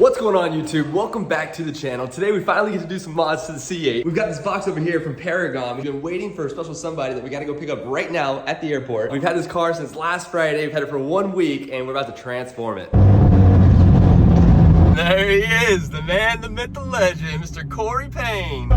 What's going on YouTube? Welcome back to the channel. Today we finally get to do some mods to the C8. We've got this box over here from Paragon. We've been waiting for a special somebody that we gotta go pick up right now at the airport. We've had this car since last Friday. We've had it for 1 week and we're about to transform it. There he is, the man, the myth, the legend, Mr. Corey Payne.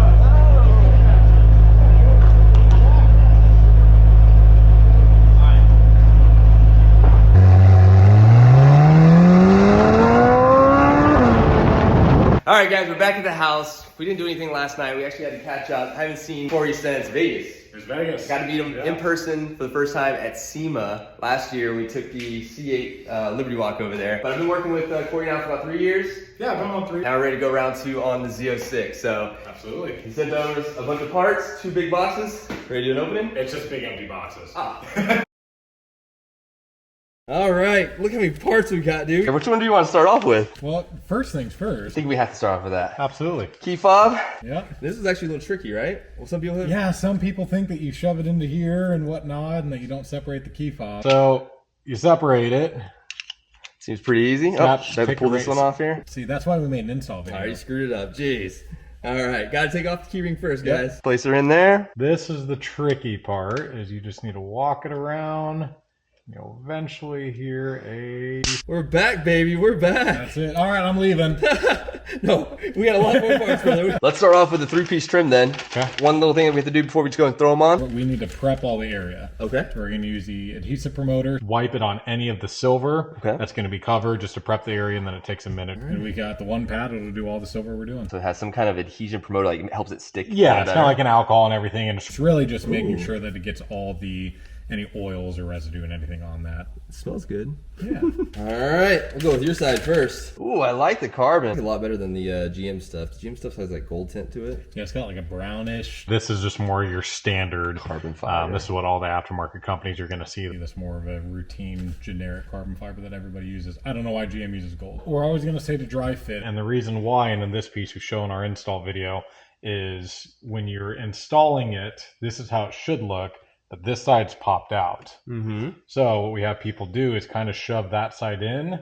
All right, guys, we're back at the house. We didn't do anything last night. We actually had to catch up. I haven't seen Corey since Vegas. There's Vegas. Got to meet him in person for the first time at SEMA. Last year, we took the C8 Liberty Walk over there. But I've been working with Corey now for about 3 years. Yeah, I've been on 3. Now we're ready to go round 2 on the Z06. So Absolutely. he sent over a bunch of parts, 2 big boxes. Ready to do an opening? It's just big empty boxes. Ah. All right, look how many parts we got, dude. Which one do you want to start off with? Well, first things I first. think we have to start off with that. Absolutely. Key fob. Yeah. This is actually a little tricky, right? Well, some people have. Yeah, some people think that you shove it into here and whatnot and that you don't separate the key fob. So you separate it. Seems pretty easy. Snap, Oh, should I pull this one off here? See, that's why we made an install video. I already screwed it up. Jeez. All right, gotta take off the keyring first, guys. Place her in there. This is the tricky part, is you just need to walk it around. You'll eventually hear a... We're back, baby. We're back. That's it. All right, I'm leaving. No, we got a lot more parts, brother. Let's start off with the 3-piece trim then. Okay. One little thing that we have to do before we just go and throw them on. We need to prep all the area. Okay. We're going to use the adhesive promoter. Wipe it on any of the silver. Okay. That's going to be covered just to prep the area, and then it takes a minute. And we got the one pad that'll do all the silver we're doing. So it has some kind of adhesion promoter, like it helps it stick. Yeah, it's kind of like an alcohol and everything. And It's really just making sure that it gets all the any oils or residue and anything on that. It smells good. Yeah. All right, we'll go with your side first. Ooh, I like the carbon. It's a lot better than the GM stuff. The GM stuff has like gold tint to it. Yeah, it's got like a brownish. this is just more your standard Carbon fiber. This is what all the aftermarket companies are going to see. That's more of a routine generic carbon fiber that everybody uses. I don't know why GM uses gold. We're always going to say to dry fit. And the reason why, and in this piece we show in our install video, is when you're installing it, this is how it should look, but this side's popped out. Mm-hmm. So what we have people do is kind of shove that side in,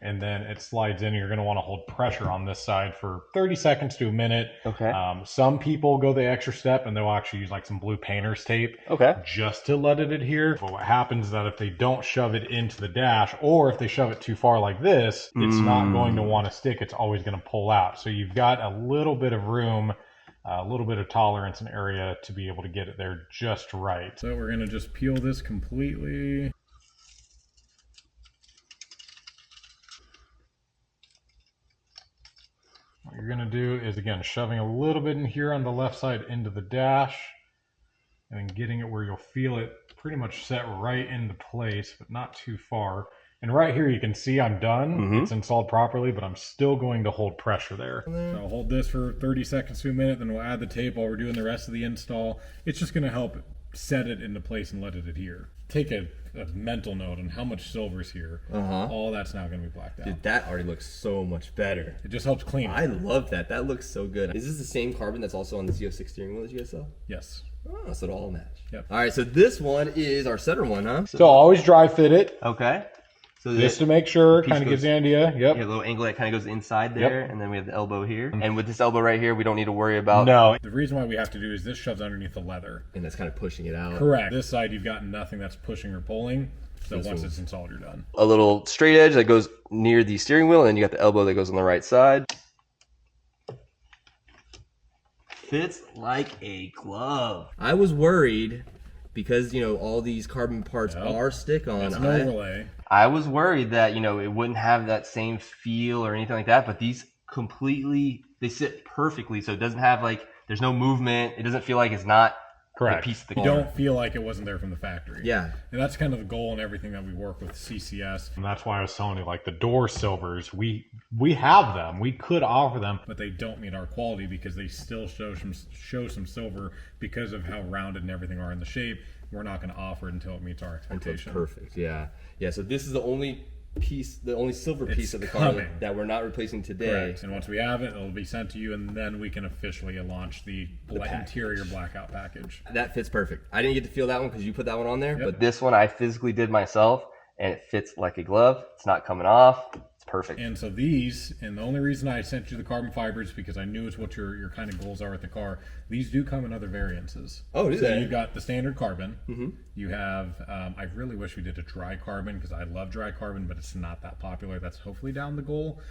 and then it slides in. You're going to want to hold pressure on this side for 30 seconds to a minute. Okay. Some people go the extra step and they'll actually use like some blue painter's tape Okay. just to let it adhere. But what happens is that if they don't shove it into the dash, or if they shove it too far like this, it's not going to want to stick. It's always going to pull out. So you've got a little bit of room, a little bit of tolerance and area to be able to get it there just right. So we're going to just peel this completely. What you're going to do is, again, shoving a little bit in here on the left side into the dash, and then getting it where you'll feel it pretty much set right into place, but not too far. And right here you can see I'm done. It's installed properly, but I'm still going to hold pressure there. So I'll hold this for 30 seconds to a minute, then we'll add the tape while we're doing the rest of the install. It's just going to help set it into place and let it adhere. Take a mental note on how much silver's here. All that's now going to be blacked out. Dude, that already looks so much better. It just helps clean it. I love that. That looks so good. Is this the same carbon that's also on the Z06 steering wheel that you guys sell? Yes. Oh, so it'll all match. Yep. All right, so this one is our center one, huh? So always dry fit it, Okay. So just to make sure, piece kind of gives goes- the idea. Yep. Yeah, a little angle that kind of goes inside there, and then we have the elbow here. And with this elbow right here, we don't need to worry about. No. The reason why we have to do is this shoves underneath the leather. And that's kind of pushing it out. Correct. This side you've got nothing that's pushing or pulling. So This once one's- it's installed, you're done. A little straight edge that goes near the steering wheel, and then you got the elbow that goes on the right side. Fits like a glove. I was worried because, you know, all these carbon parts are stick-on. It's an overlay. I was worried that, you know, it wouldn't have that same feel or anything like that, but these completely, they sit perfectly, so it doesn't have like, there's no movement. It doesn't feel like it's not Correct. a piece of the You car. don't feel like it wasn't there from the factory. Yeah. And that's kind of the goal in everything that we work with CCS. And that's why I was telling you, like the door silvers, we have them. We could offer them. But they don't meet our quality because they still show some silver because of how rounded and everything are in the shape. We're not going to offer it until it meets our expectation. Perfect. Yeah. Yeah. So this is the only piece, the only silver piece It's of the car coming. that we're not replacing today. Correct. And once we have it, it'll be sent to you, and then we can officially launch the interior blackout package. That fits perfect. I didn't get to feel that one because you put that one on there, Yep. but this one I physically did myself, and it fits like a glove. It's not coming off. It's Perfect. And so these, and the only reason I sent you the carbon fibers because I knew it's what your kind of goals are with the car. These do come in other variances. Oh, do so they? You've got the standard carbon. You have, I really wish we did a dry carbon because I love dry carbon, but it's not that popular. That's hopefully down the goal.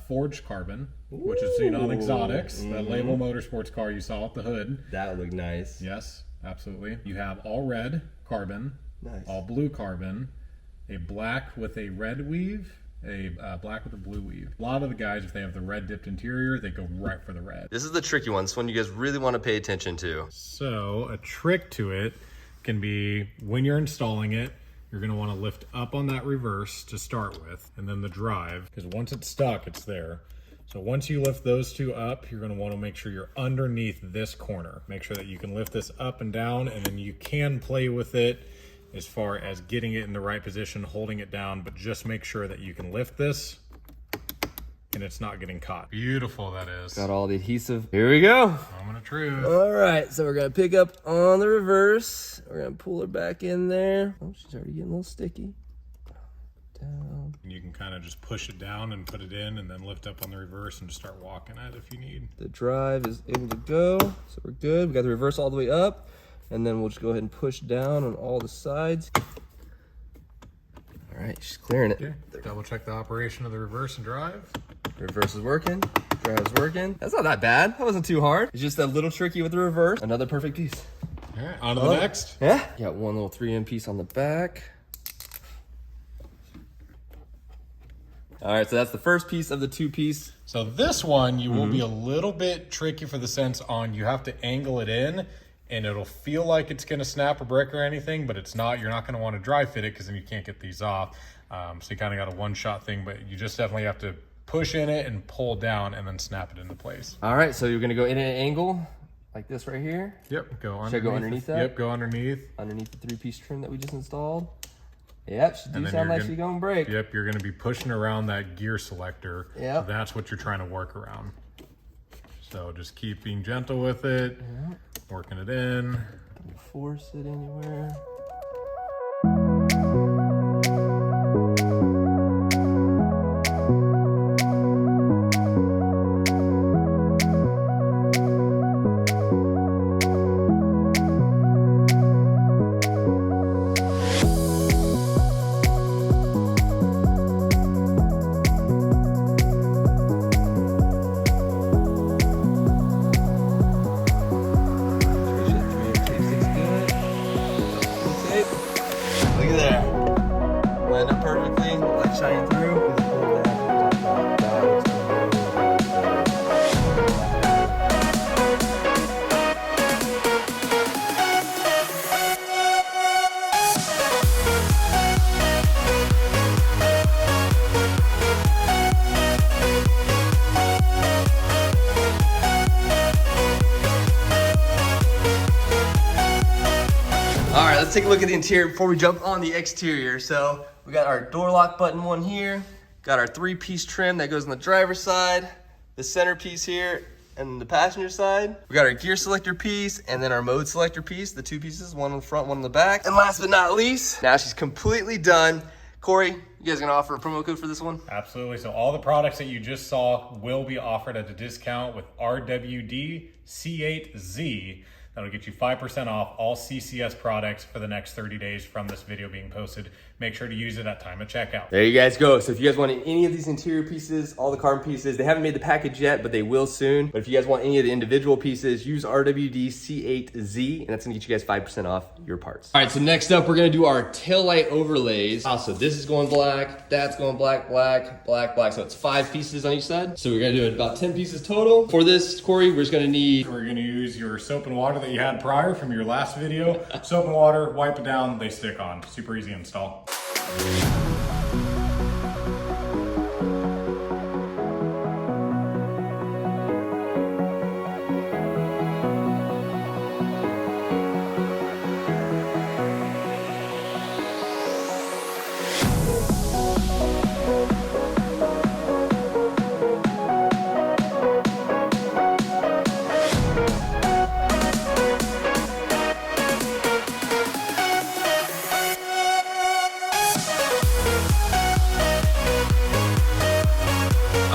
Forged carbon, which is seen on exotics, that label motorsports car you saw with the hood. That would look nice. Yes, absolutely. You have all red carbon, all blue carbon, a black with a red weave, a black with a blue weave. A lot of the guys, if they have the red dipped interior, they go right for the red. This is the tricky one. This one you guys really want to pay attention to. So a trick to it can be when you're installing it, you're going to want to lift up on that reverse to start with, and then the drive, because once it's stuck, it's there. So once you lift those two up, you're going to want to make sure you're underneath this corner. Make sure that you can lift this up and down, and then you can play with it as far as getting it in the right position, holding it down, but just make sure that you can lift this and it's not getting caught. Beautiful that is. Got all the adhesive. Here we go. Moment of truth. All right, so we're gonna pick up on the reverse. We're gonna pull her back in there. Oh, she's already getting a little sticky. Down. And you can kind of just push it down and put it in and then lift up on the reverse and just start walking it if you need. The drive is able to go, so we're good. We got the reverse all the way up, and then we'll just go ahead and push down on all the sides. All right, she's clearing it. Okay. Double check the operation of the reverse and drive. Reverse is working, drive is working. That's not that bad. That wasn't too hard. It's just a little tricky with the reverse. Another perfect piece. All right, on to the next. Yeah. Got one little 3M piece on the back. All right, so that's the first piece of the two piece. So this one, you will be a little bit tricky for the sense on you have to angle it in and it'll feel like it's gonna snap or break or anything, but it's not. You're not gonna wanna dry fit it because then you can't get these off. So you kind of got a one-shot thing, but you just definitely have to push in it and pull down and then snap it into place. All right, so you're gonna go in at an angle like this right here. Yep, go underneath. Should I go underneath that? Yep, go underneath. Underneath the three-piece trim that we just installed. Yep, she do And then sound you're like she's gonna break. Yep, you're gonna be pushing around that gear selector. Yep. That's what you're trying to work around. So just keep being gentle with it, working it in. Don't force it anywhere. Look at that. Lined up perfectly, light shining through. All right, let's take a look at the interior before we jump on the exterior. So we got our door lock button one here, got our three-piece trim that goes on the driver's side, the center piece here, and the passenger side. We got our gear selector piece and then our mode selector piece, the two pieces, one on the front, one on the back. And last but not least, now she's completely done. Corey, you guys gonna offer a promo code for this one? Absolutely. So all the products that you just saw will be offered at a discount with RWD C8Z. That'll get you 5% off all CCS products for the next 30 days from this video being posted. Make sure to use it at time of checkout. There you guys go. So if you guys want any of these interior pieces, all the carbon pieces, they haven't made the package yet, but they will soon. But if you guys want any of the individual pieces, use RWD C8Z, and that's gonna get you guys 5% off your parts. All right, so next up, we're gonna do our taillight overlays. Also, this is going black, that's going black, black, black, black. So it's 5 pieces on each side. So we're gonna do about 10 pieces total. For this, Corey, we're just gonna need... We're gonna use your soap and water that you had prior from your last video. Soap and water, wipe it down, they stick on. Super easy install.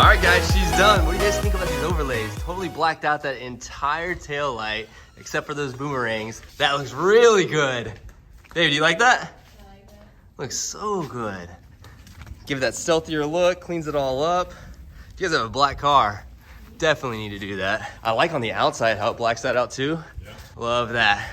All right, guys, she's done. What do you guys think about these overlays? Totally blacked out that entire tail light, except for those boomerangs. That looks really good. Dave, do you like that? I like that. Looks so good. Give it that stealthier look, cleans it all up. If you guys have a black car, definitely need to do that. I like on the outside how it blacks that out too. Yeah. Love that.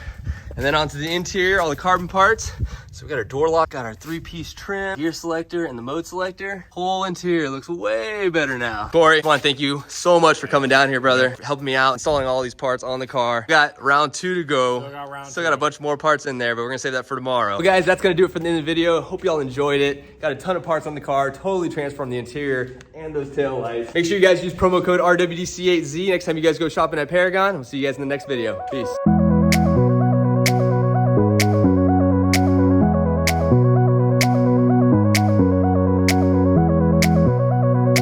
And then onto the interior, all the carbon parts. So we got our door lock, got our 3-piece trim, gear selector, and the mode selector. Whole interior looks way better now. Corey, I want to thank you so much for coming down here, brother, for helping me out, installing all these parts on the car. We got round 2 to go. Still got a bunch more parts in there, but we're gonna save that for tomorrow. Well, guys, that's gonna do it for the end of the video. Hope y'all enjoyed it. Got a ton of parts on the car, totally transformed the interior and those tail lights. Make sure you guys use promo code RWDC8Z next time you guys go shopping at Paragon. We'll see you guys in the next video. Peace.